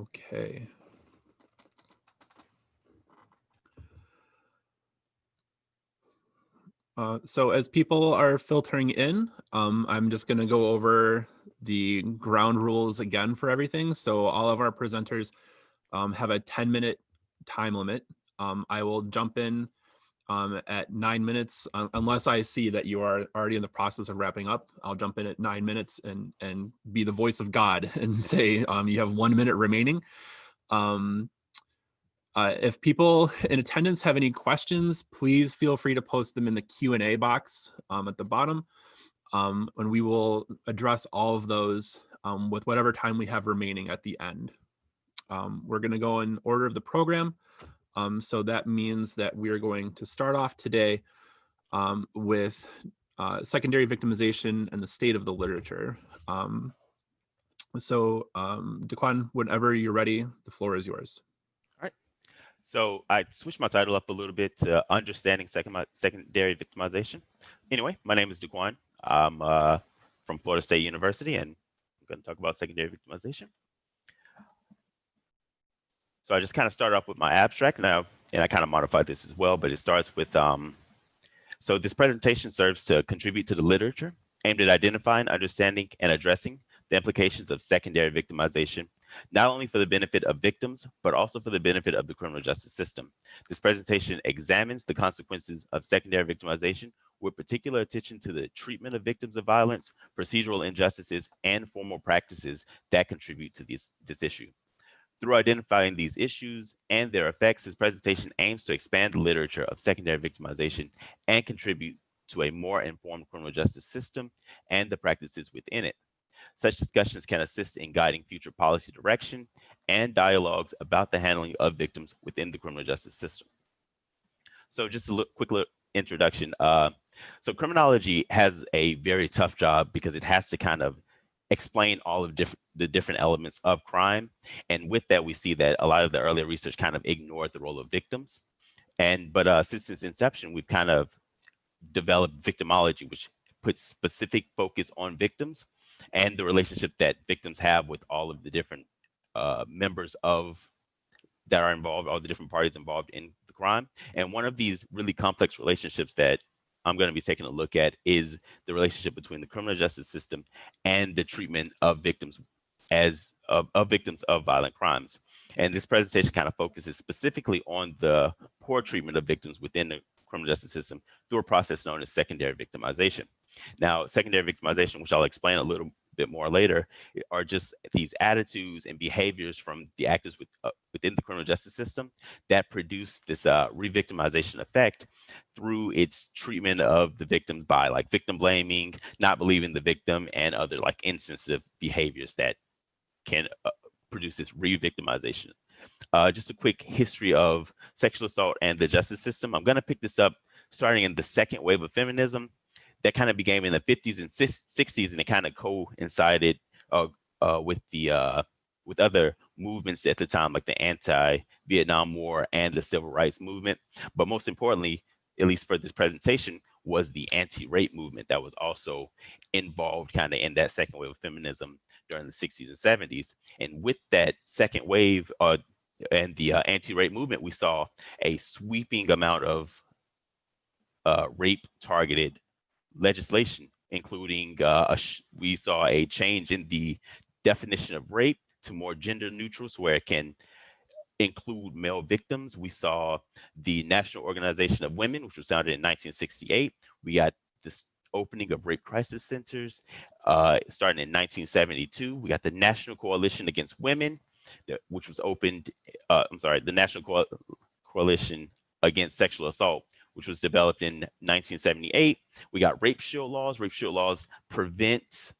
Okay. So as people are filtering in, I'm just going to go over the ground rules again for everything. So all of our presenters have a 10-minute time limit. I will jump in at 9 minutes, unless I see that you are already in the process of wrapping up. I'll jump in at 9 minutes and be the voice of God and say you have 1 minute remaining. If people in attendance have any questions, please feel free to post them in the Q&A box at the bottom, and we will address all of those with whatever time we have remaining at the end. We're going to go in order of the program. So that means that we are going to start off today with secondary victimization and the state of the literature. Dequan, whenever you're ready, the floor is yours. All right. So I switched my title up a little bit to Understanding Secondary Victimization. Anyway, my name is Dequan. I'm from Florida State University, and I'm going to talk about secondary victimization. So I just kind of start off with my abstract now, and I kind of modified this as well, but it starts with, so this presentation serves to contribute to the literature aimed at identifying, understanding, and addressing the implications of secondary victimization, not only for the benefit of victims, but also for the benefit of the criminal justice system. This presentation examines the consequences of secondary victimization with particular attention to the treatment of victims of violence, procedural injustices, and formal practices that contribute to this issue. Through identifying these issues and their effects, this presentation aims to expand the literature of secondary victimization and contribute to a more informed criminal justice system and the practices within it. Such discussions can assist in guiding future policy direction and dialogues about the handling of victims within the criminal justice system. So just a quick introduction. So criminology has a very tough job because it has to kind of explain all of the different elements of crime. And with that, we see that a lot of the earlier research kind of ignored the role of victims. But since its inception, we've kind of developed victimology, which puts specific focus on victims and the relationship that victims have with all of the different members that are involved, all the different parties involved in the crime. And one of these really complex relationships that I'm going to be taking a look at is the relationship between the criminal justice system and the treatment of victims of victims of violent crimes. And this presentation kind of focuses specifically on the poor treatment of victims within the criminal justice system through a process known as secondary victimization. Now, secondary victimization, which I'll explain a little bit more later, are just these attitudes and behaviors from the actors within the criminal justice system that produce this re-victimization effect through its treatment of the victims by like victim blaming, not believing the victim, and other like insensitive behaviors that can produce this re-victimization. Just a quick history of sexual assault and the justice system. I'm going to pick this up starting in the second wave of feminism that kind of began in the 50s and 60s, and it kind of coincided with other movements at the time, like the anti-Vietnam War and the Civil Rights Movement. But most importantly, at least for this presentation, was the anti-rape movement that was also involved kind of in that second wave of feminism during the 60s and 70s. And with that second wave and the anti-rape movement, we saw a sweeping amount of rape-targeted legislation, including we saw a change in the definition of rape to more gender neutral, so where it can include male victims. We saw the National Organization of Women, which was founded in 1968. We got this opening of rape crisis centers starting in 1972. We got the National Coalition Against Women, which was opened, the National Coalition Against Sexual Assault, which was developed in 1978. We got rape shield laws. Rape shield laws prevent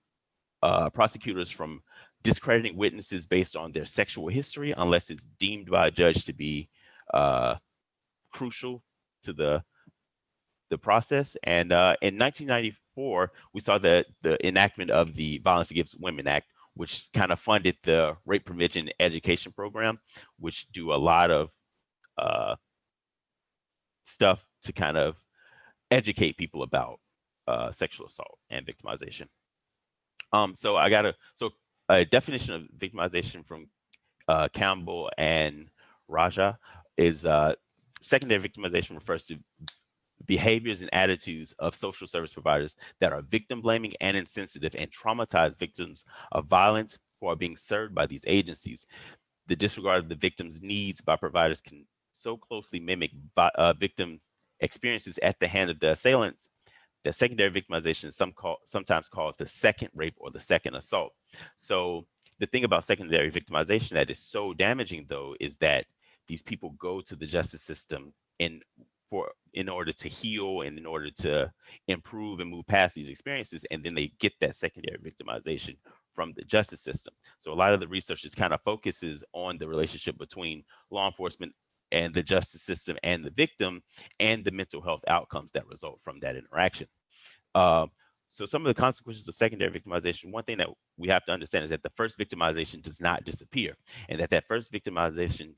prosecutors from discrediting witnesses based on their sexual history unless it's deemed by a judge to be crucial to the process. And in 1994, we saw the enactment of the Violence Against Women Act, which kind of funded the rape prevention education program, which do a lot of stuff to kind of educate people about sexual assault and victimization. So a definition of victimization from Campbell and Raja, is secondary victimization refers to behaviors and attitudes of social service providers that are victim blaming and insensitive and traumatize victims of violence who are being served by these agencies. The disregard of the victim's needs by providers can so closely mimic victim experiences at the hand of the assailants that secondary victimization is sometimes called the second rape or the second assault. So the thing about secondary victimization that is so damaging, though, is that these people go to the justice system in order to heal and in order to improve and move past these experiences, and then they get that secondary victimization from the justice system. So a lot of the research just kind of focuses on the relationship between law enforcement and the justice system and the victim and the mental health outcomes that result from that interaction. So some of the consequences of secondary victimization, one thing that we have to understand is that the first victimization does not disappear, and that first victimization,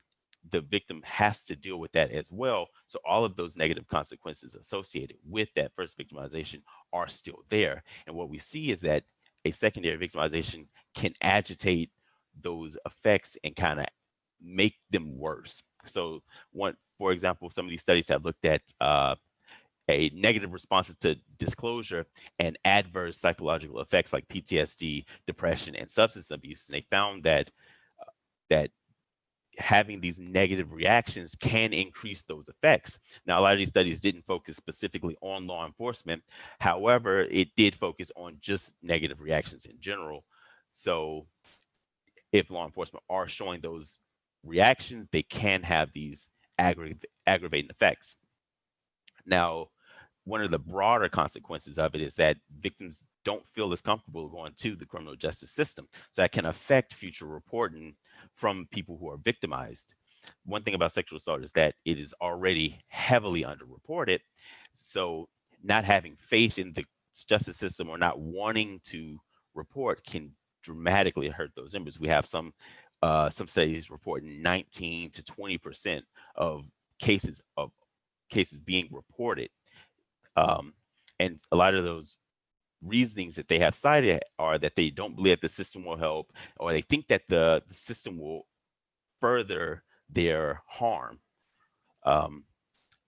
the victim has to deal with that as well. So all of those negative consequences associated with that first victimization are still there. And what we see is that a secondary victimization can agitate those effects and kind of make them worse. So for example, some of these studies have looked at a negative responses to disclosure and adverse psychological effects like PTSD, depression, and substance abuse. And they found that having these negative reactions can increase those effects. Now, a lot of these studies didn't focus specifically on law enforcement. However, it did focus on just negative reactions in general. So if law enforcement are showing those reactions, they can have these aggravating effects. Now, one of the broader consequences of it is that victims don't feel as comfortable going to the criminal justice system. So that can affect future reporting from people who are victimized. One thing about sexual assault is that it is already heavily underreported. So not having faith in the justice system or not wanting to report can dramatically hurt those numbers. We have some studies reporting 19 to 20% of cases being reported. And a lot of those reasonings that they have cited are that they don't believe the system will help, or they think that the system will further their harm.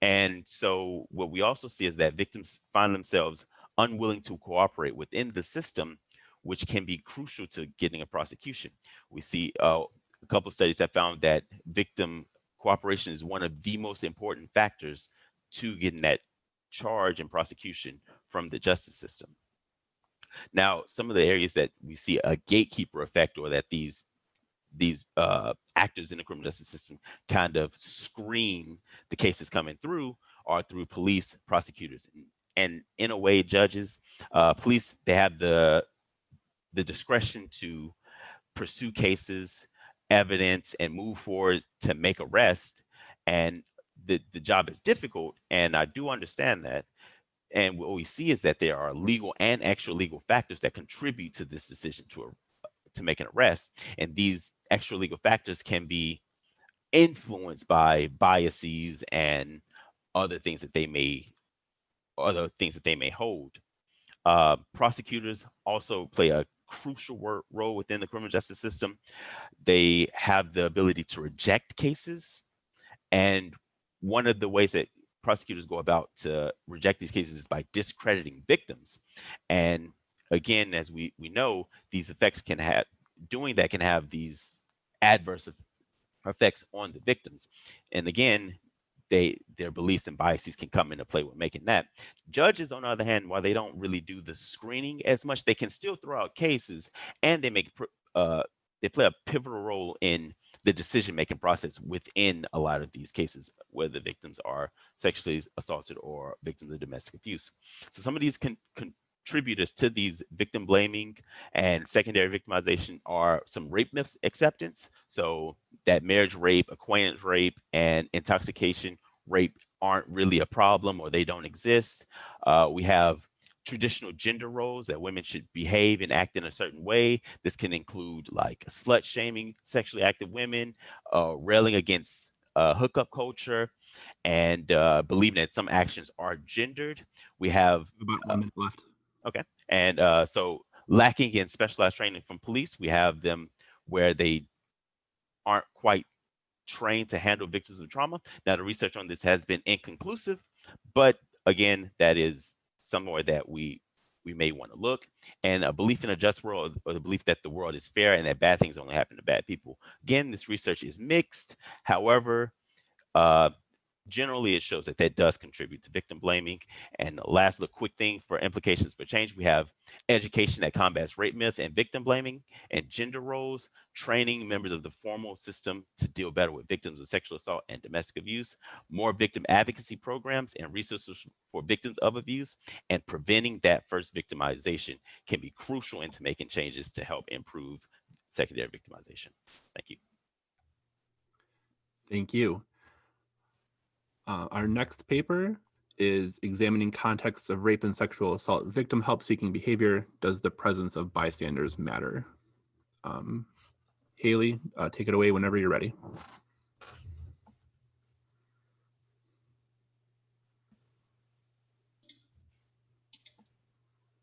And so what we also see is that victims find themselves unwilling to cooperate within the system, which can be crucial to getting a prosecution. We see a couple of studies that found that victim cooperation is one of the most important factors to getting that charge and prosecution from the justice system. Now, some of the areas that we see a gatekeeper effect, or that these actors in the criminal justice system kind of screen the cases coming through, are through police, prosecutors, and in a way, judges. Police, they have the discretion to pursue cases, evidence, and move forward to make arrests. And the job is difficult, and I do understand that. And what we see is that there are legal and extra legal factors that contribute to this decision to make an arrest. And these extra legal factors can be influenced by biases and other things that they may hold. Prosecutors also play a crucial role within the criminal justice system. They have the ability to reject cases, and one of the ways that prosecutors go about to reject these cases is by discrediting victims. And again, as we know, these effects can have these adverse effects on the victims. And again, their beliefs and biases can come into play with making that. Judges, on the other hand, while they don't really do the screening as much, they can still throw out cases, and they play a pivotal role in the decision-making process within a lot of these cases, where the victims are sexually assaulted or victims of domestic abuse. So some of these contributors to these victim blaming and secondary victimization are some rape myths acceptance. So that marriage rape, acquaintance rape, and intoxication rape aren't really a problem, or they don't exist. We have traditional gender roles that women should behave and act in a certain way. This can include like slut shaming sexually active women, railing against hookup culture, and believing that some actions are gendered. We have About 1 minute left. Okay. And so lacking in specialized training from police, we have them where they aren't quite trained to handle victims of trauma. Now, the research on this has been inconclusive, but again, that is somewhere that we may want to look. And a belief in a just world, or the belief that the world is fair and that bad things only happen to bad people. Again, this research is mixed. However, generally it shows that does contribute to victim blaming. And the last little quick thing for implications for change, we have education that combats rape myth and victim blaming and gender roles, training members of the formal system to deal better with victims of sexual assault and domestic abuse, more victim advocacy programs and resources for victims of abuse, and preventing that first victimization can be crucial into making changes to help improve secondary victimization. Thank you. Thank you. Our next paper is examining contexts of rape and sexual assault victim help-seeking behavior. Does the presence of bystanders matter? Hailey, take it away whenever you're ready.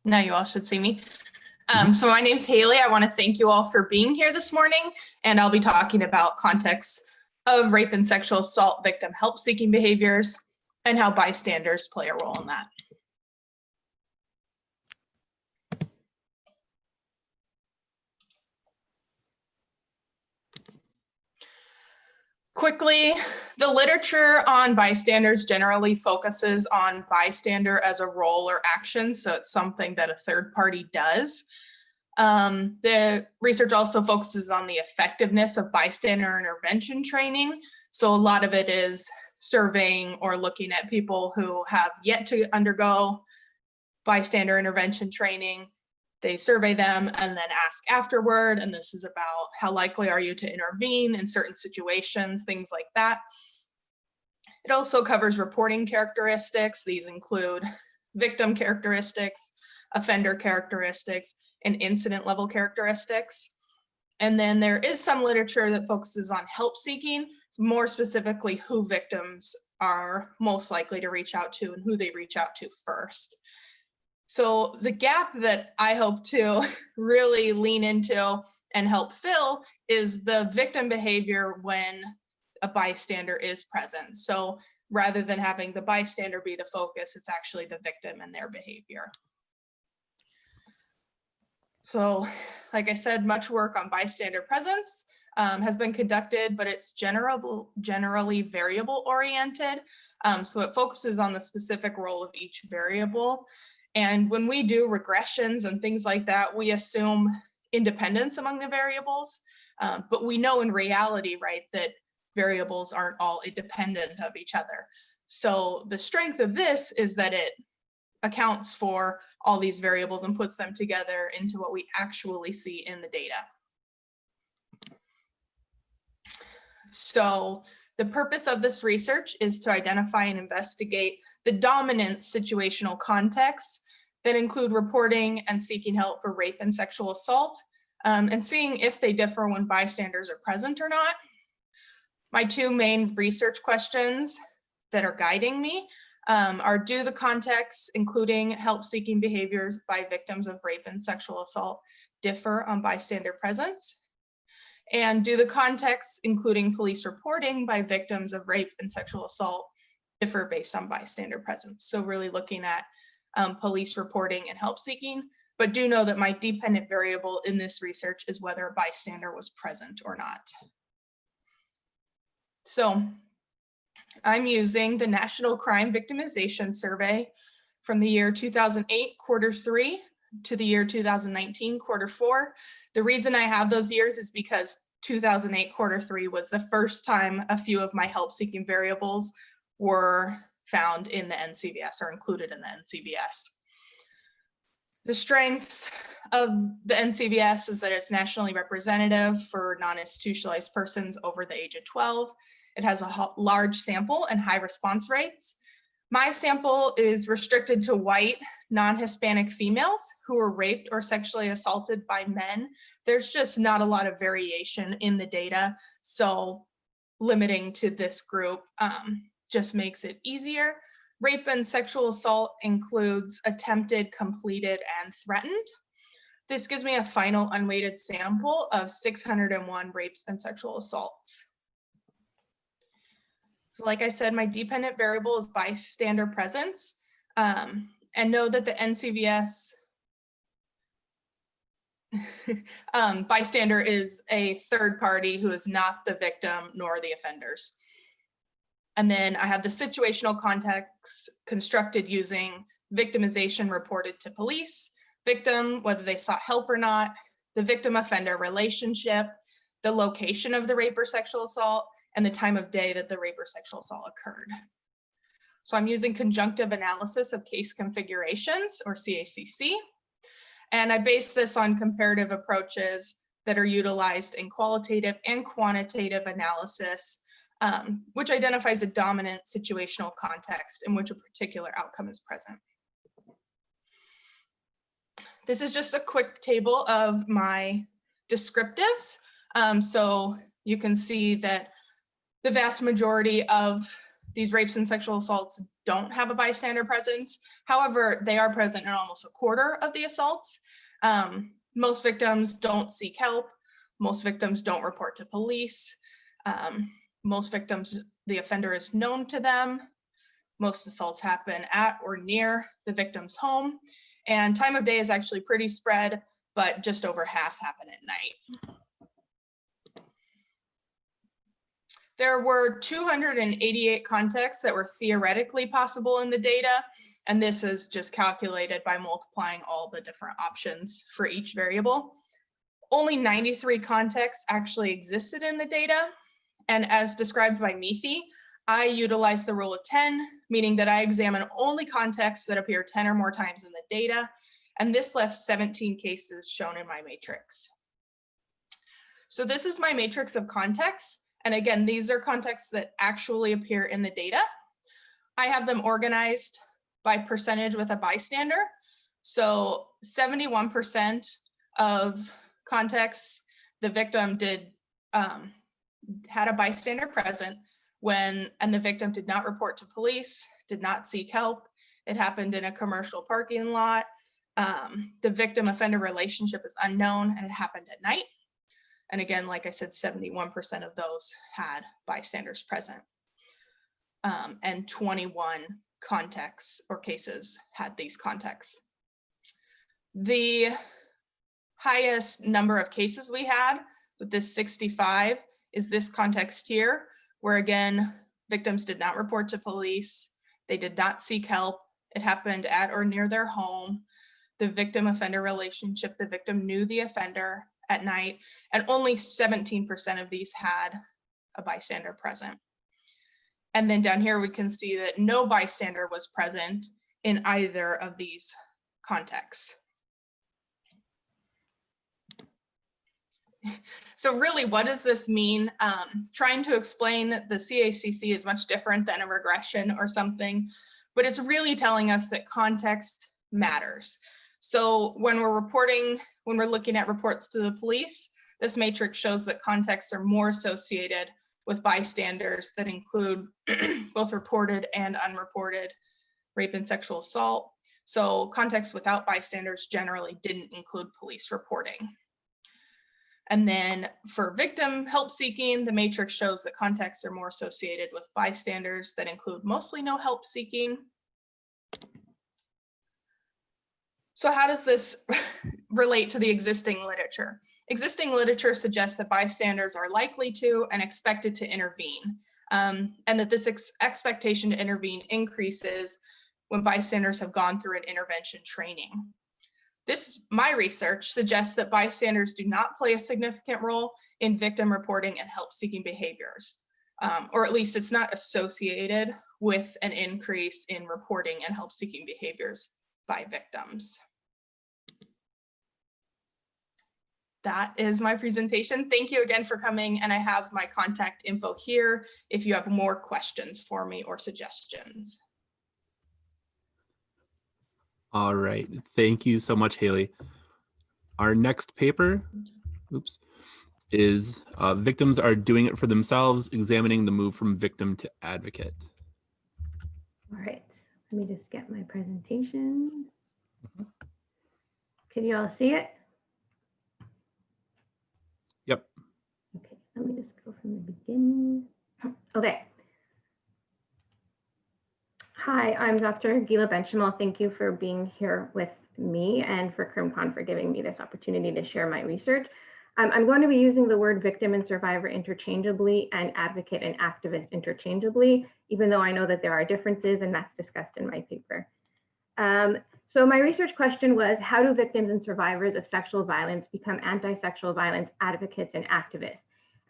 Now you all should see me. So my name's Hailey. I want to thank you all for being here this morning, and I'll be talking about contexts of rape and sexual assault victim help-seeking behaviors and how bystanders play a role in that. Quickly, the literature on bystanders generally focuses on bystander as a role or action, so it's something that a third party does. The research also focuses on the effectiveness of bystander intervention training. So a lot of it is surveying or looking at people who have yet to undergo bystander intervention training. They survey them and then ask afterward, and this is about how likely are you to intervene in certain situations, things like that. It also covers reporting characteristics. These include victim characteristics, offender characteristics, and incident level characteristics. And then there is some literature that focuses on help seeking, more specifically who victims are most likely to reach out to and who they reach out to first. So the gap that I hope to really lean into and help fill is the victim behavior when a bystander is present. So rather than having the bystander be the focus, it's actually the victim and their behavior. So, like I said, much work on bystander presence has been conducted, but it's generally variable oriented. So it focuses on the specific role of each variable. And when we do regressions and things like that, we assume independence among the variables, but we know in reality, right, that variables aren't all independent of each other. So the strength of this is that it accounts for all these variables and puts them together into what we actually see in the data. So the purpose of this research is to identify and investigate the dominant situational contexts that include reporting and seeking help for rape and sexual assault, and seeing if they differ when bystanders are present or not. My two main research questions that are guiding me are, do the contexts, including help-seeking behaviors by victims of rape and sexual assault, differ on bystander presence? And do the contexts, including police reporting by victims of rape and sexual assault, differ based on bystander presence? So really looking at police reporting and help-seeking, but do know that my dependent variable in this research is whether a bystander was present or not. So I'm using the National Crime Victimization Survey from the year 2008, quarter 3, to the year 2019, quarter 4. The reason I have those years is because 2008, quarter 3 was the first time a few of my help-seeking variables were found in the NCVS or included in the NCVS. The strengths of the NCVS is that it's nationally representative for non-institutionalized persons over the age of 12. It has a large sample and high response rates. My sample is restricted to white, non-Hispanic females who were raped or sexually assaulted by men. There's just not a lot of variation in the data, so limiting to this group just makes it easier. Rape and sexual assault includes attempted, completed, and threatened. This gives me a final unweighted sample of 601 rapes and sexual assaults. So like I said, my dependent variable is bystander presence. And know that the NCVS bystander is a third party who is not the victim nor the offenders. And then I have the situational context constructed using victimization reported to police, victim, whether they sought help or not, the victim-offender relationship, the location of the rape or sexual assault, and the time of day that the rape or sexual assault occurred. So I'm using conjunctive analysis of case configurations, or CACC, and I base this on comparative approaches that are utilized in qualitative and quantitative analysis, which identifies a dominant situational context in which a particular outcome is present. This is just a quick table of my descriptives. So you can see that the vast majority of these rapes and sexual assaults don't have a bystander presence. However, they are present in almost a quarter of the assaults. Most victims don't seek help. Most victims don't report to police. Most victims, the offender is known to them. Most assaults happen at or near the victim's home. And time of day is actually pretty spread, but just over half happen at night. There were 288 contexts that were theoretically possible in the data, and this is just calculated by multiplying all the different options for each variable. Only 93 contexts actually existed in the data, and as described by Mithi, I utilize the rule of 10, meaning that I examine only contexts that appear 10 or more times in the data, and this left 17 cases shown in my matrix. So this is my matrix of contexts. And again, these are contexts that actually appear in the data. I have them organized by percentage with a bystander. So 71% of contexts, the victim had a bystander present and the victim did not report to police, did not seek help. It happened in a commercial parking lot. The victim-offender relationship is unknown and it happened at night. And again, like I said, 71% of those had bystanders present. And 21 contexts or cases had these contexts. The highest number of cases we had with this 65 is this context here, where again, victims did not report to police. They did not seek help. It happened at or near their home. The victim-offender relationship, the victim knew the offender at night, and only 17% of these had a bystander present. And then down here, we can see that no bystander was present in either of these contexts. So really, what does this mean? Trying to explain the CACC is much different than a regression or something, but it's really telling us that context matters. So when we're looking at reports to the police, this matrix shows that contexts are more associated with bystanders that include both reported and unreported rape and sexual assault. So contexts without bystanders generally didn't include police reporting. And then for victim help seeking, the matrix shows that contexts are more associated with bystanders that include mostly no help seeking. So how does this relate to the existing literature? Existing literature suggests that bystanders are likely to and expected to intervene, and that this expectation to intervene increases when bystanders have gone through an intervention training. My research suggests that bystanders do not play a significant role in victim reporting and help-seeking behaviors, or at least it's not associated with an increase in reporting and help-seeking behaviors by victims. That is my presentation. Thank you again for coming, and I have my contact info here if you have more questions for me or suggestions. All right, thank you so much, Hailey. Our next paper, is Victims Are Doing It for Themselves, Examining the Move from Victim to Advocate. All right, let me just get my presentation. Can you all see it? Let me just go from the beginning. Okay. Hi, I'm Dr. Guila Benchimol. Thank you for being here with me and for CrimCon for giving me this opportunity to share my research. I'm going to be using the word victim and survivor interchangeably and advocate and activist interchangeably, even though I know that there are differences, and that's discussed in my paper. So my research question was, how do victims and survivors of sexual violence become anti-sexual violence advocates and activists?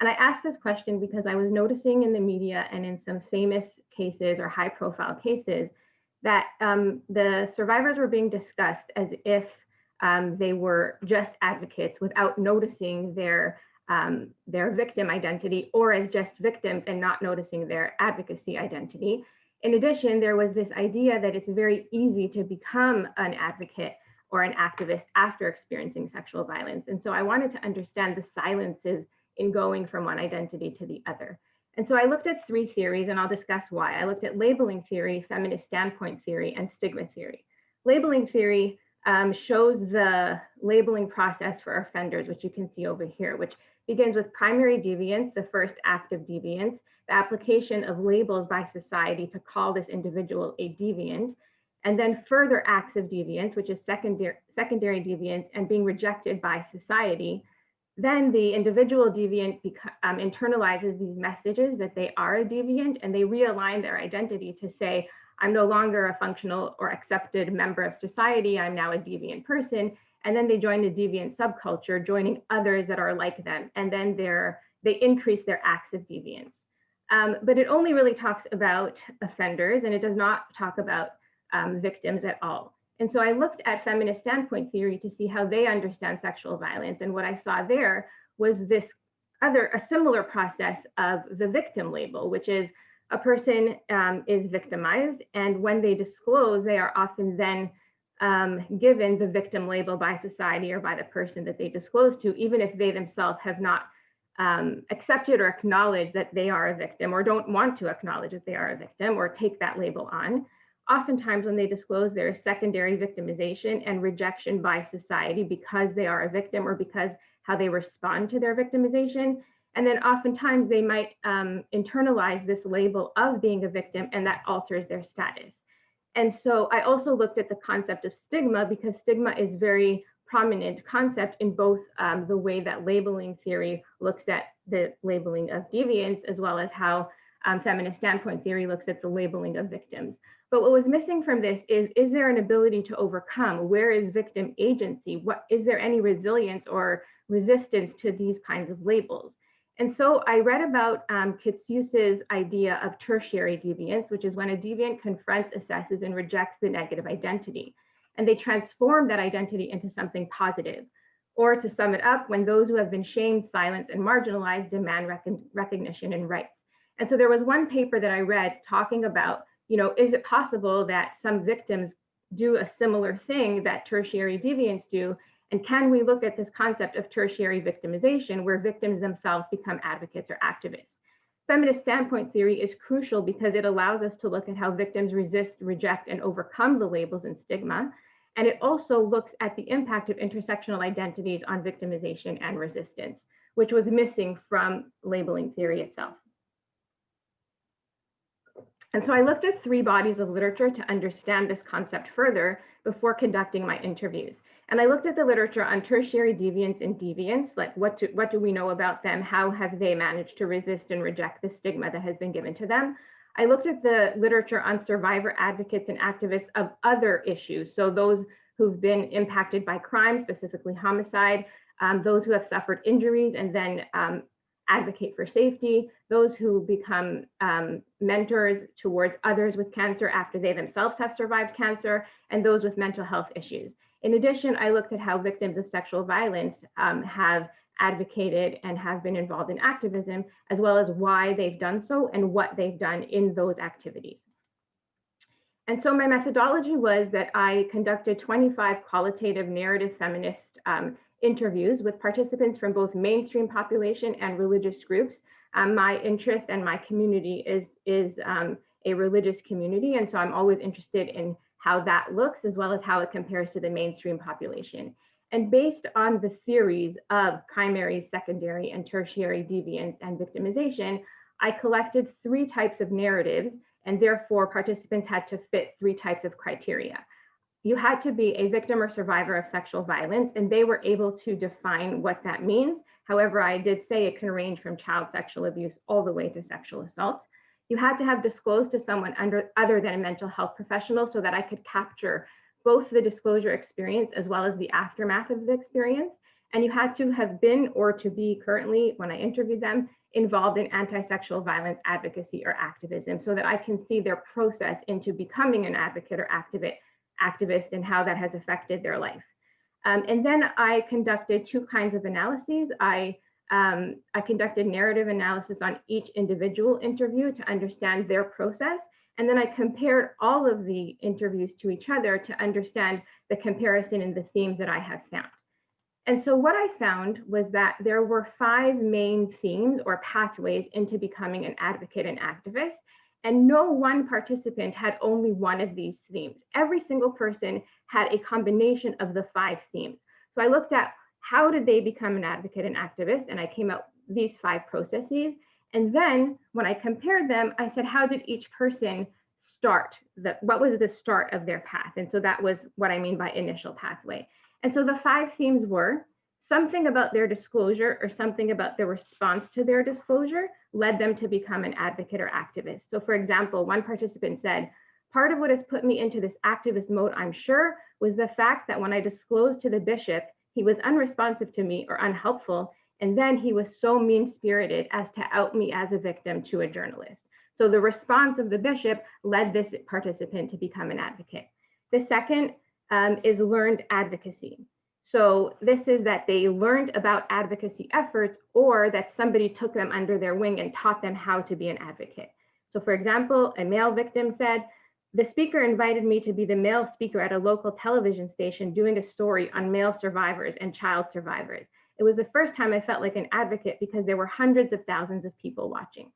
And I asked this question because I was noticing in the media and in some famous cases or high profile cases that the survivors were being discussed as if they were just advocates without noticing their victim identity, or as just victims and not noticing their advocacy identity. In addition, there was this idea that it's very easy to become an advocate or an activist after experiencing sexual violence. And so I wanted to understand the silences in going from one identity to the other. And so I looked at 3 theories, and I'll discuss why. I looked at labeling theory, feminist standpoint theory, and stigma theory. Labeling theory shows the labeling process for offenders, which you can see over here, which begins with primary deviance, the first act of deviance, the application of labels by society to call this individual a deviant, and then further acts of deviance, which is secondary deviance and being rejected by society. Then the individual deviant internalizes these messages that they are a deviant, and they realign their identity to say, I'm no longer a functional or accepted member of society, I'm now a deviant person. And then they join the deviant subculture, joining others that are like them. And then they increase their acts of deviance. But it only really talks about offenders, and it does not talk about victims at all. And so I looked at feminist standpoint theory to see how they understand sexual violence. And what I saw there was a similar process of the victim label, which is a person is victimized, and when they disclose, they are often then given the victim label by society or by the person that they disclose to, even if they themselves have not accepted or acknowledged that they are a victim, or don't want to acknowledge that they are a victim or take that label on. Oftentimes when they disclose, there is secondary victimization and rejection by society because they are a victim or because how they respond to their victimization. And then oftentimes they might internalize this label of being a victim, and that alters their status. And so I also looked at the concept of stigma, because stigma is very prominent concept in both the way that labeling theory looks at the labeling of deviance, as well as how feminist standpoint theory looks at the labeling of victims. But what was missing from this is there an ability to overcome? Where is victim agency? Is there any resilience or resistance to these kinds of labels? And so I read about Kitsuse's idea of tertiary deviance, which is when a deviant confronts, assesses, and rejects the negative identity. And they transform that identity into something positive. Or to sum it up, when those who have been shamed, silenced, and marginalized demand recognition and rights. And so there was one paper that I read talking about, is it possible that some victims do a similar thing that tertiary deviants do? And can we look at this concept of tertiary victimization, where victims themselves become advocates or activists? Feminist standpoint theory is crucial because it allows us to look at how victims resist, reject, and overcome the labels and stigma. And it also looks at the impact of intersectional identities on victimization and resistance, which was missing from labeling theory itself. And so I looked at 3 bodies of literature to understand this concept further before conducting my interviews. And I looked at the literature on tertiary deviance and deviance, like what do we know about them? How have they managed to resist and reject the stigma that has been given to them? I looked at the literature on survivor advocates and activists of other issues. So those who've been impacted by crime, specifically homicide, those who have suffered injuries and then advocate for safety, those who become mentors towards others with cancer after they themselves have survived cancer, and those with mental health issues. In addition, I looked at how victims of sexual violence have advocated and have been involved in activism, as well as why they've done so and what they've done in those activities. And so my methodology was that I conducted 25 qualitative narrative feminist interviews with participants from both mainstream population and religious groups. My interest and my community is a religious community, and so I'm always interested in how that looks, as well as how it compares to the mainstream population. And based on the theories of primary, secondary, and tertiary deviance and victimization, I collected 3 types of narratives, and therefore participants had to fit 3 types of criteria. You had to be a victim or survivor of sexual violence, and they were able to define what that means. However, I did say it can range from child sexual abuse all the way to sexual assault. You had to have disclosed to someone other than a mental health professional so that I could capture both the disclosure experience as well as the aftermath of the experience. And you had to have been or to be currently, when I interviewed them, involved in anti-sexual violence advocacy or activism so that I can see their process into becoming an advocate or activist and how that has affected their life. And then I conducted 2 kinds of analyses. I conducted narrative analysis on each individual interview to understand their process. And then I compared all of the interviews to each other to understand the comparison and the themes that I have found. And so what I found was that there were 5 main themes or pathways into becoming an advocate and activist. And no one participant had only one of these themes. Every single person had a combination of the 5 themes. So I looked at how did they become an advocate and activist, and I came out these 5 processes. And then when I compared them, I said, how did each person start? What was the start of their path? And so that was what I mean by initial pathway. And so the 5 themes were something about their disclosure or something about the response to their disclosure led them to become an advocate or activist. So for example, one participant said, part of what has put me into this activist mode, I'm sure, was the fact that when I disclosed to the bishop, he was unresponsive to me or unhelpful. And then he was so mean-spirited as to out me as a victim to a journalist. So the response of the bishop led this participant to become an advocate. The second is learned advocacy. So this is that they learned about advocacy efforts or that somebody took them under their wing and taught them how to be an advocate. So for example, a male victim said, the speaker invited me to be the male speaker at a local television station doing a story on male survivors and child survivors. It was the first time I felt like an advocate because there were hundreds of thousands of people watching.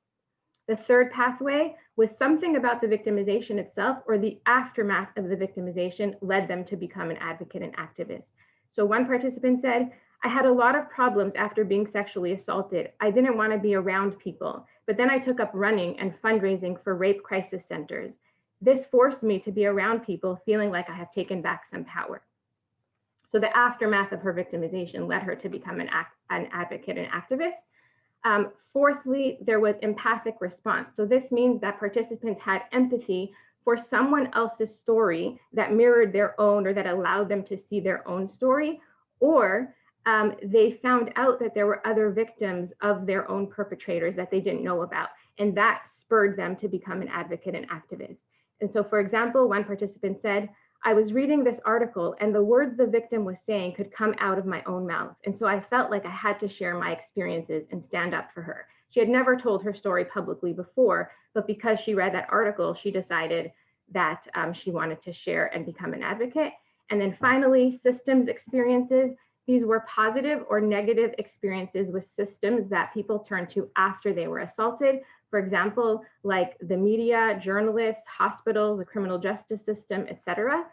The third pathway was something about the victimization itself or the aftermath of the victimization led them to become an advocate and activist. So one participant said, I had a lot of problems after being sexually assaulted. I didn't want to be around people, but then I took up running and fundraising for rape crisis centers. This forced me to be around people feeling like I have taken back some power. So the aftermath of her victimization led her to become an advocate and activist. Fourthly, there was empathic response. So this means that participants had empathy for someone else's story that mirrored their own or that allowed them to see their own story, or they found out that there were other victims of their own perpetrators that they didn't know about, and that spurred them to become an advocate and activist. And so, for example, one participant said, I was reading this article and the words the victim was saying could come out of my own mouth. And so I felt like I had to share my experiences and stand up for her. She had never told her story publicly before, but because she read that article, she decided that she wanted to share and become an advocate. And then finally, systems experiences. These were positive or negative experiences with systems that people turned to after they were assaulted. For example, like the media, journalists, hospitals, the criminal justice system, etc.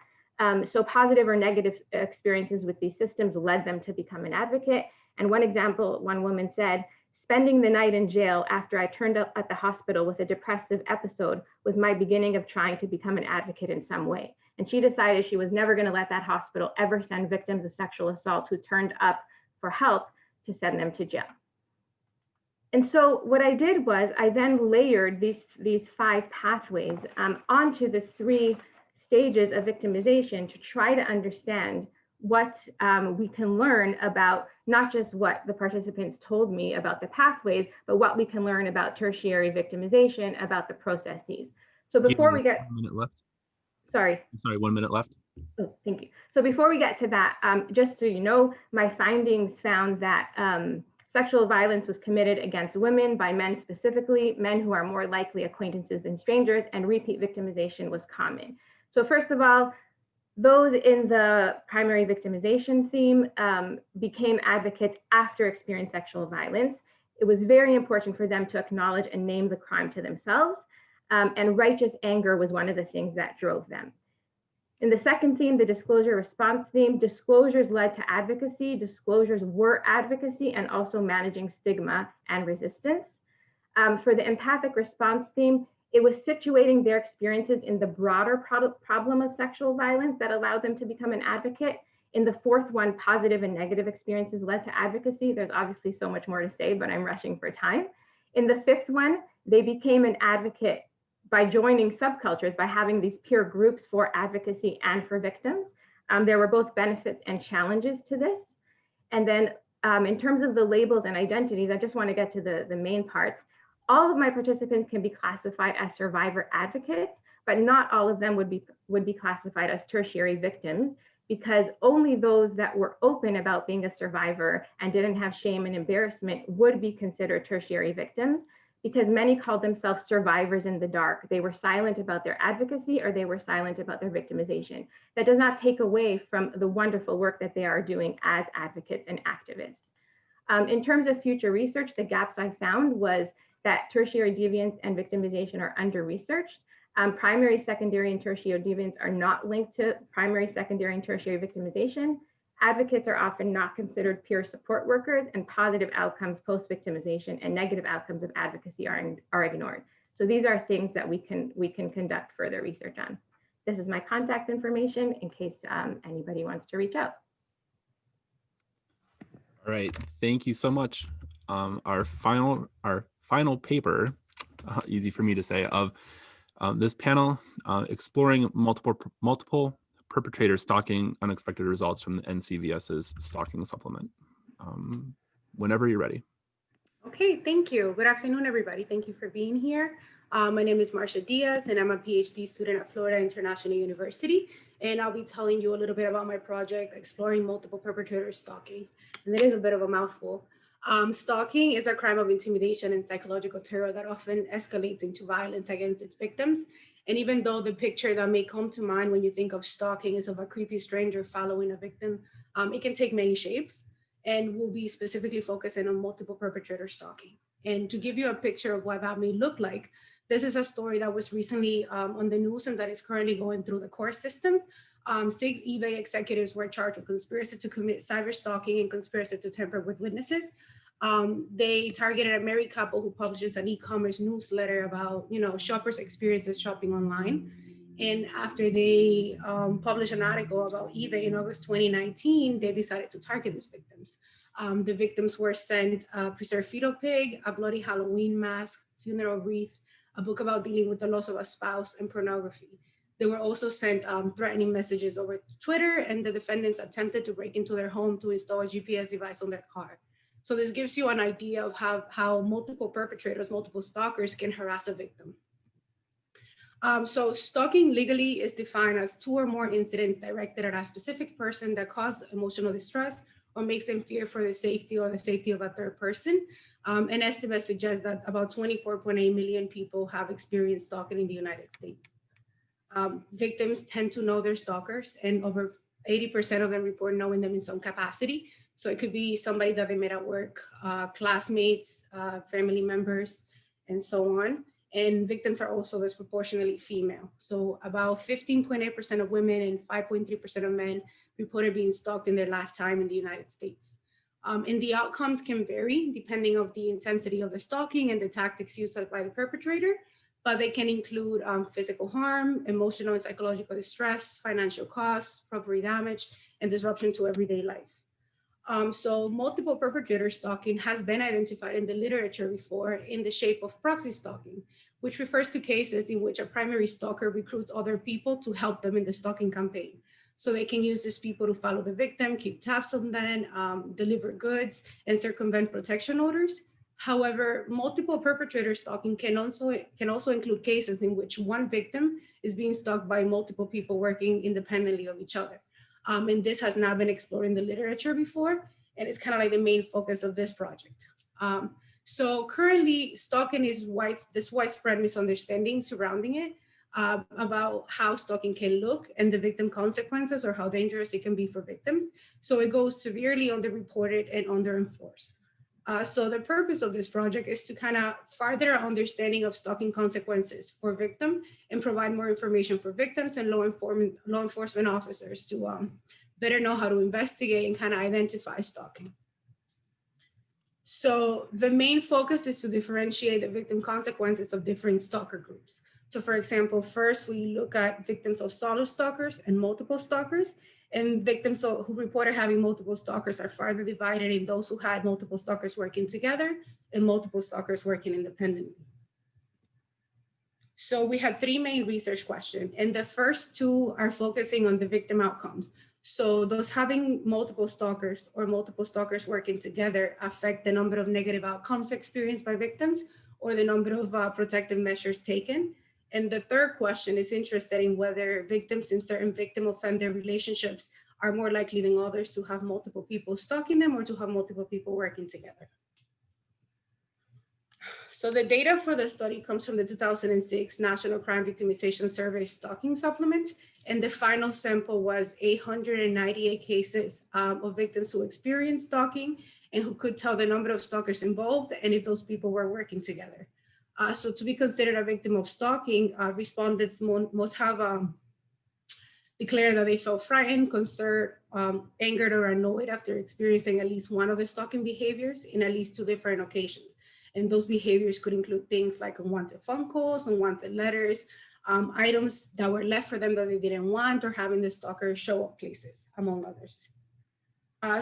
So positive or negative experiences with these systems led them to become an advocate. And one example, one woman said, spending the night in jail after I turned up at the hospital with a depressive episode was my beginning of trying to become an advocate in some way. And she decided she was never going to let that hospital ever send victims of sexual assault who turned up for help to send them to jail. And so what I did was I then layered these 5 pathways onto the 3 stages of victimization to try to understand what we can learn about not just what the participants told me about the pathways, but what we can learn about tertiary victimization, about the processes. So before we get— 1 minute left. Sorry. 1 minute left. Oh, thank you. So before we get to that, just so you know, my findings found that sexual violence was committed against women by men specifically, men who are more likely acquaintances than strangers, and repeat victimization was common. So first of all, those in the primary victimization theme became advocates after experiencing sexual violence. It was very important for them to acknowledge and name the crime to themselves, and righteous anger was one of the things that drove them. In the second theme, the disclosure response theme, disclosures led to advocacy, disclosures were advocacy, and also managing stigma and resistance. For the empathic response theme, it was situating their experiences in the broader problem of sexual violence that allowed them to become an advocate. In the fourth one, positive and negative experiences led to advocacy. There's obviously so much more to say, but I'm rushing for time. In the fifth one, they became an advocate by joining subcultures, by having these peer groups for advocacy and for victims. There were both benefits and challenges to this. And then in terms of the labels and identities, I just want to get to the main parts. All of my participants can be classified as survivor advocates, but not all of them would be classified as tertiary victims, because only those that were open about being a survivor and didn't have shame and embarrassment would be considered tertiary victims, because many called themselves survivors in the dark. They were silent about their advocacy, or they were silent about their victimization. That does not take away from the wonderful work that they are doing as advocates and activists. In terms of future research, the gaps I found was that tertiary deviance and victimization are under-researched. Primary, secondary, and tertiary deviance are not linked to primary, secondary, and tertiary victimization. Advocates are often not considered peer support workers, and positive outcomes post-victimization and negative outcomes of advocacy are ignored. So these are things that we can conduct further research on. This is my contact information in case anybody wants to reach out. All right, thank you so much. Our final paper, easy for me to say, of this panel, exploring multiple perpetrator stalking, unexpected results from the NCVS's stalking supplement. Whenever you're ready. Okay, thank you. Good afternoon, everybody. Thank you for being here. My name is Marcia Diaz, and I'm a PhD student at Florida International University. And I'll be telling you a little bit about my project, exploring multiple perpetrator stalking. And it is a bit of a mouthful. Stalking is a crime of intimidation and psychological terror that often escalates into violence against its victims. And even though the picture that may come to mind when you think of stalking is of a creepy stranger following a victim, it can take many shapes. And we'll be specifically focusing on multiple perpetrator stalking. And to give you a picture of what that may look like, this is a story that was recently on the news and that is currently going through the court system. 6 eBay executives were charged with conspiracy to commit cyber stalking and conspiracy to tamper with witnesses. They targeted a married couple who publishes an e-commerce newsletter about, shoppers' experiences shopping online. And after they published an article about eBay in August 2019, they decided to target these victims. The victims were sent a preserved fetal pig, a bloody Halloween mask, funeral wreath, a book about dealing with the loss of a spouse, and pornography. They were also sent threatening messages over Twitter, and the defendants attempted to break into their home to install a GPS device on their car. So this gives you an idea of how multiple perpetrators, multiple stalkers can harass a victim. So stalking legally is defined as 2 or more incidents directed at a specific person that cause emotional distress or makes them fear for the safety of a third person. An estimate suggests that about 24.8 million people have experienced stalking in the United States. Victims tend to know their stalkers, and over 80% of them report knowing them in some capacity. So it could be somebody that they met at work, classmates, family members, and so on. And victims are also disproportionately female. So about 15.8% of women and 5.3% of men reported being stalked in their lifetime in the United States. And the outcomes can vary depending on the intensity of the stalking and the tactics used by the perpetrator, but they can include physical harm, emotional and psychological distress, financial costs, property damage, and disruption to everyday life. So multiple perpetrator stalking has been identified in the literature before in the shape of proxy stalking, which refers to cases in which a primary stalker recruits other people to help them in the stalking campaign. So they can use these people to follow the victim, keep tabs on them, deliver goods, and circumvent protection orders. However, multiple perpetrator stalking can also include cases in which one victim is being stalked by multiple people working independently of each other. And this has not been explored in the literature before, and it's kind of like the main focus of this project. So currently, stalking is this widespread misunderstanding surrounding it about how stalking can look and the victim consequences or how dangerous it can be for victims. So it goes severely underreported and underenforced. So the purpose of this project is to kind of further our understanding of stalking consequences for victims and provide more information for victims and law enforcement officers to better know how to investigate and kind of identify stalking. So the main focus is to differentiate the victim consequences of different stalker groups. So for example, first we look at victims of solo stalkers and multiple stalkers, and victims who reported having multiple stalkers are further divided in those who had multiple stalkers working together and multiple stalkers working independently. So we have three main research questions, and the first two are focusing on the victim outcomes. So those having multiple stalkers or multiple stalkers working together affect the number of negative outcomes experienced by victims or the number of protective measures taken. And the third question is interested in whether victims in certain victim-offender relationships are more likely than others to have multiple people stalking them or to have multiple people working together. So the data for the study comes from the 2006 National Crime Victimization Survey Stalking Supplement, and the final sample was 898 cases of victims who experienced stalking and who could tell the number of stalkers involved and if those people were working together. So to be considered a victim of stalking, respondents must have declared that they felt frightened, concerned, angered, or annoyed after experiencing at least one of the stalking behaviors in at least 2 different occasions. And those behaviors could include things like unwanted phone calls, unwanted letters, items that were left for them that they didn't want, or having the stalker show up places, among others.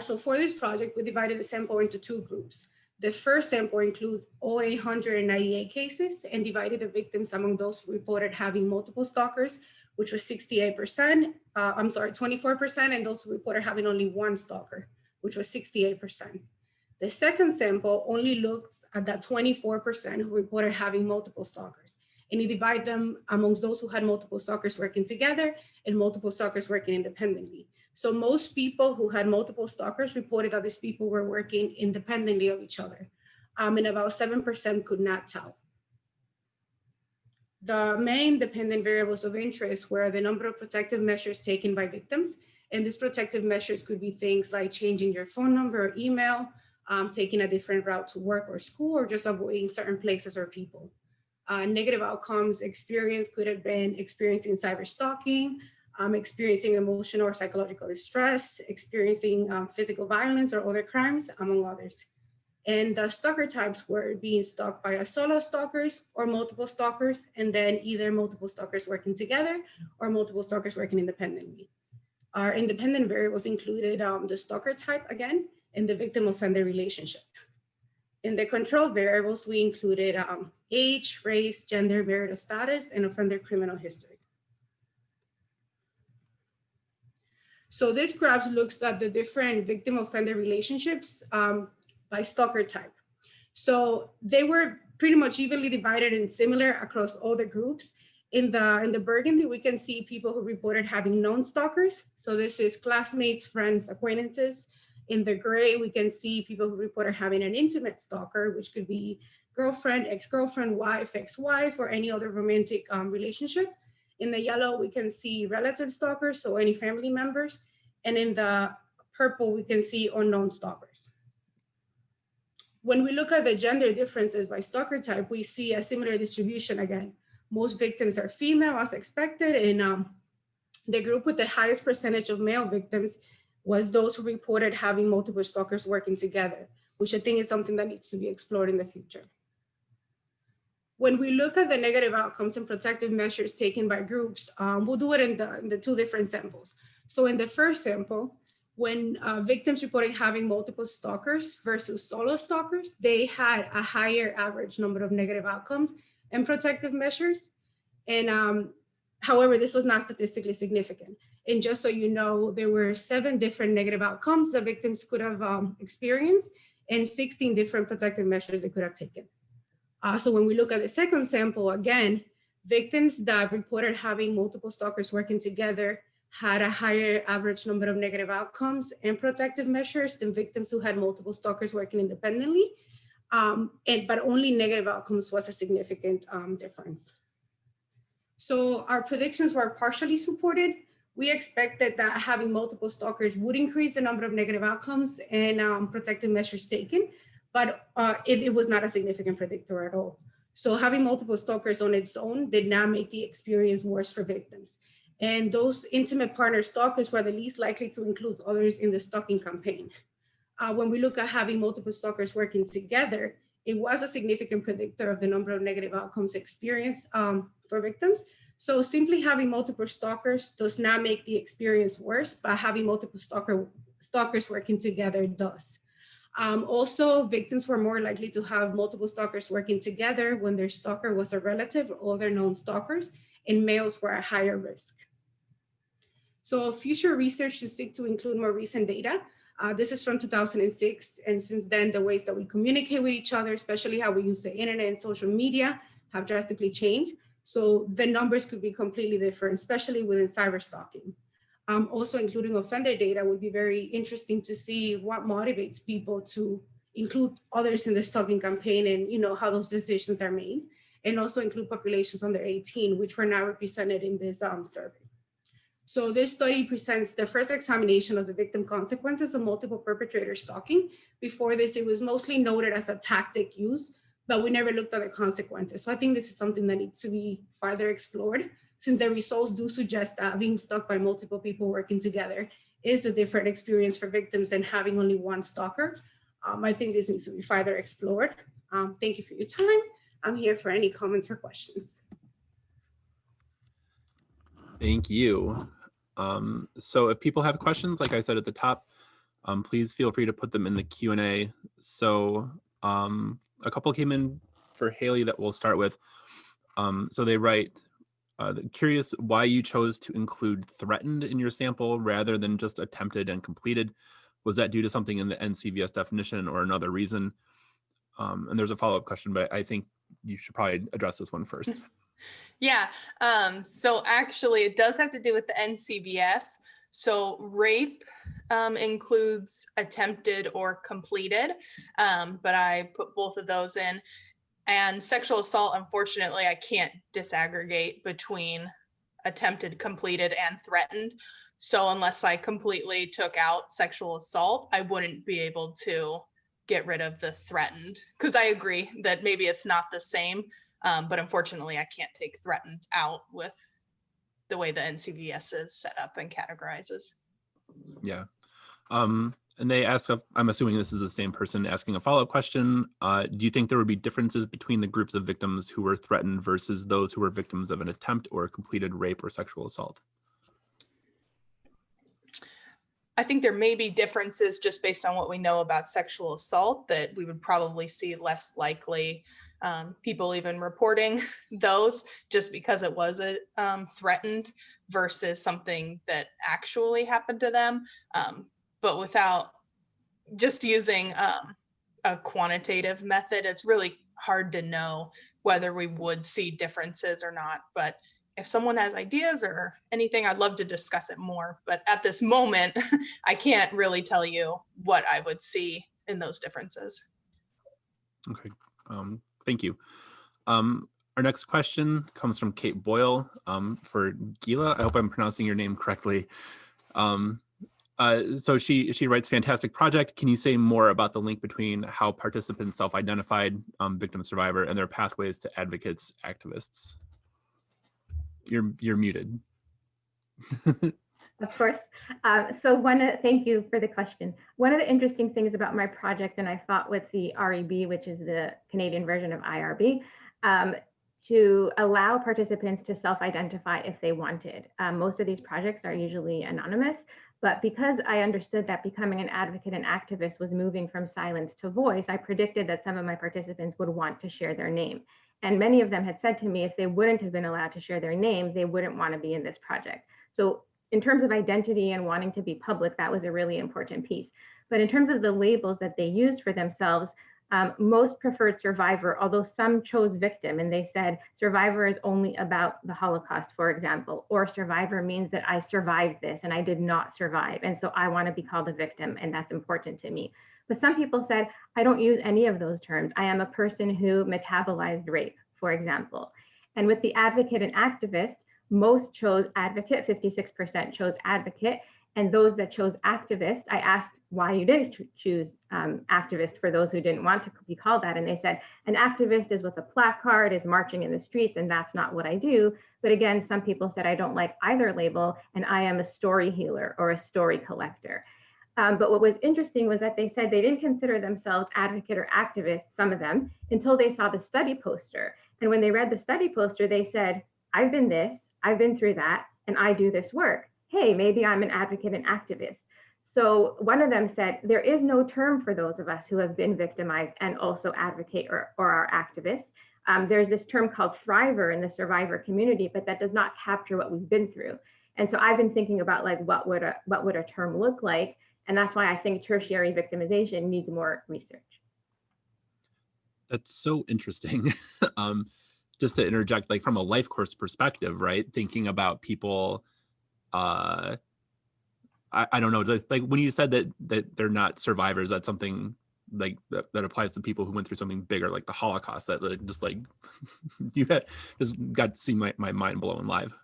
So for this project, we divided the sample into 2 groups. The first sample includes all 898 cases and divided the victims among those who reported having multiple stalkers, which was 24%, and those who reported having only one stalker, which was 68%. The second sample only looks at that 24% who reported having multiple stalkers, and it divided them amongst those who had multiple stalkers working together and multiple stalkers working independently. So most people who had multiple stalkers reported that these people were working independently of each other, and about 7% could not tell. The main dependent variables of interest were the number of protective measures taken by victims, and these protective measures could be things like changing your phone number or email, taking a different route to work or school, or just avoiding certain places or people. Negative outcomes experience could have been experiencing cyber stalking, experiencing emotional or psychological distress, experiencing physical violence or other crimes, among others. And the stalker types were being stalked by a solo stalkers or multiple stalkers, and then either multiple stalkers working together or multiple stalkers working independently. Our independent variables included the stalker type again, and the victim-offender relationship. In the control variables, we included age, race, gender, marital status, and offender criminal history. So this graph looks at the different victim-offender relationships by stalker type. So they were pretty much evenly divided and similar across all the groups. In the burgundy, we can see people who reported having known stalkers. So this is classmates, friends, acquaintances. In the gray, we can see people who reported having an intimate stalker, which could be girlfriend, ex-girlfriend, wife, ex-wife, or any other romantic relationship. In the yellow, we can see relative stalkers, so any family members. And in the purple, we can see unknown stalkers. When we look at the gender differences by stalker type, we see a similar distribution again. Most victims are female as expected, and the group with the highest percentage of male victims was those who reported having multiple stalkers working together, which I think is something that needs to be explored in the future. When we look at the negative outcomes and protective measures taken by groups, we'll do it in the 2 different samples. So in the first sample, when victims reported having multiple stalkers versus solo stalkers, they had a higher average number of negative outcomes and protective measures. And however, this was not statistically significant. And just so you know, there were 7 different negative outcomes that victims could have experienced and 16 different protective measures they could have taken. So when we look at the second sample, again, victims that reported having multiple stalkers working together had a higher average number of negative outcomes and protective measures than victims who had multiple stalkers working independently. But only negative outcomes was a significant difference. So our predictions were partially supported. We expected that having multiple stalkers would increase the number of negative outcomes and protective measures taken, but it was not a significant predictor at all. So having multiple stalkers on its own did not make the experience worse for victims. And those intimate partner stalkers were the least likely to include others in the stalking campaign. When we look at having multiple stalkers working together, it was a significant predictor of the number of negative outcomes experienced for victims. So simply having multiple stalkers does not make the experience worse, but having multiple stalkers working together does. Also, victims were more likely to have multiple stalkers working together when their stalker was a relative or other known stalkers, and males were at higher risk. So future research should seek to include more recent data. This is from 2006, and since then, the ways that we communicate with each other, especially how we use the internet and social media, have drastically changed. So the numbers could be completely different, especially within cyber stalking. Also including offender data would be very interesting to see what motivates people to include others in the stalking campaign and how those decisions are made, and also include populations under 18, which were not represented in this survey. So this study presents the first examination of the victim consequences of multiple perpetrator stalking. Before this, it was mostly noted as a tactic used, but we never looked at the consequences. So I think this is something that needs to be further explored, since the results do suggest that being stalked by multiple people working together is a different experience for victims than having only one stalker. I think this needs to be further explored. Thank you for your time. I'm here for any comments or questions. Thank you. So if people have questions, like I said at the top, please feel free to put them in the Q&A. So a couple came in for Hailey that we'll start with. So they write, curious why you chose to include threatened in your sample rather than just attempted and completed. Was that due to something in the NCVS definition or another reason? And there's a follow-up question, but I think you should probably address this one first. Yeah, so actually it does have to do with the NCVS. So rape includes attempted or completed, but I put both of those in. And sexual assault, unfortunately, I can't disaggregate between attempted, completed, and threatened. So unless I completely took out sexual assault, I wouldn't be able to get rid of the threatened, because I agree that maybe it's not the same, but unfortunately, I can't take threatened out with the way the NCVS is set up and categorizes. Yeah. And they ask, I'm assuming this is the same person asking a follow-up question. Do you think there would be differences between the groups of victims who were threatened versus those who were victims of an attempt or completed rape or sexual assault? I think there may be differences just based on what we know about sexual assault, that we would probably see less likely people even reporting those just because it was a threatened versus something that actually happened to them. But without just using a quantitative method, it's really hard to know whether we would see differences or not. But if someone has ideas or anything, I'd love to discuss it more. But at this moment, I can't really tell you what I would see in those differences. Okay, thank you. Our next question comes from Kate Boyle for Guila. I hope I'm pronouncing your name correctly. So she writes, fantastic project. Can you say more about the link between how participants self-identified victim survivor and their pathways to advocates, activists? You're muted. Of course. Thank you for the question. One of the interesting things about my project, and I thought with the REB, which is the Canadian version of IRB, to allow participants to self-identify if they wanted. Most of these projects are usually anonymous, but because I understood that becoming an advocate and activist was moving from silence to voice, I predicted that some of my participants would want to share their name. And many of them had said to me, if they wouldn't have been allowed to share their name, they wouldn't want to be in this project. So in terms of identity and wanting to be public, that was a really important piece. But in terms of the labels that they used for themselves, most preferred survivor, although some chose victim, and they said survivor is only about the Holocaust, for example, or survivor means that I survived this and I did not survive. And so I want to be called a victim, and that's important to me. But some people said, I don't use any of those terms. I am a person who metabolized rape, for example. And with the advocate and activist, most chose advocate, 56% chose advocate, And those that chose activist, I asked why you didn't choose activist for those who didn't want to be called that. And they said, an activist is with a placard, is marching in the streets, and that's not what I do. But again, some people said, I don't like either label, and I am a story healer or a story collector. But what was interesting was that they said they didn't consider themselves advocate or activist, some of them, until they saw the study poster. And when they read the study poster, they said, I've been this, I've been through that, and I do this work. Hey, maybe I'm an advocate and activist. So one of them said, there is no term for those of us who have been victimized and also advocate or are activists. There's this term called thriver in the survivor community, but that does not capture what we've been through. And so I've been thinking about like, what would a term look like? And that's why I think tertiary victimization needs more research. That's so interesting. Just to interject, like from a life course perspective, right? Thinking about people, I don't know, like when you said that they're not survivors, that's something like that applies to people who went through something bigger, like the Holocaust. That just like you just got to see my mind blown live.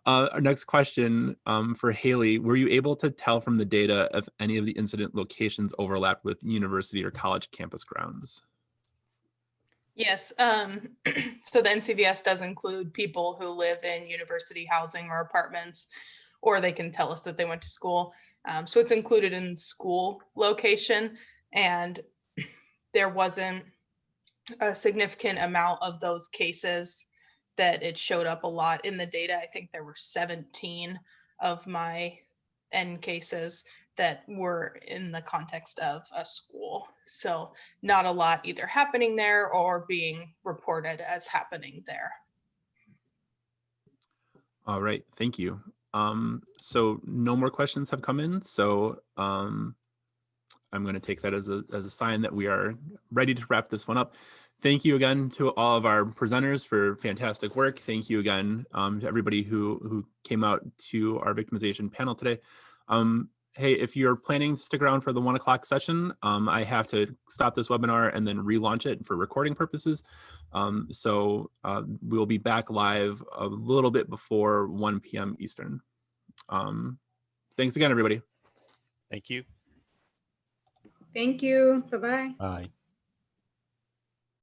Our next question for Hailey: were you able to tell from the data if any of the incident locations overlapped with university or college campus grounds? Yes. So the NCVS does include people who live in university housing or apartments, or they can tell us that they went to school. So it's included in school location, and there wasn't a significant amount of those cases that it showed up a lot in the data. I think there were 17 of my N cases that were in the context of a school. So not a lot either happening there or being reported as happening there. All right, thank you. So no more questions have come in. So I'm going to take that as a sign that we are ready to wrap this one up. Thank you again to all of our presenters for fantastic work. Thank you again to everybody who came out to our victimization panel today. Hey, if you're planning to stick around for the 1 o'clock session, I have to stop this webinar and then relaunch it for recording purposes. So we'll be back live a little bit before 1 p.m. Eastern. Thanks again, everybody. Thank you. Thank you. Bye-bye. Bye.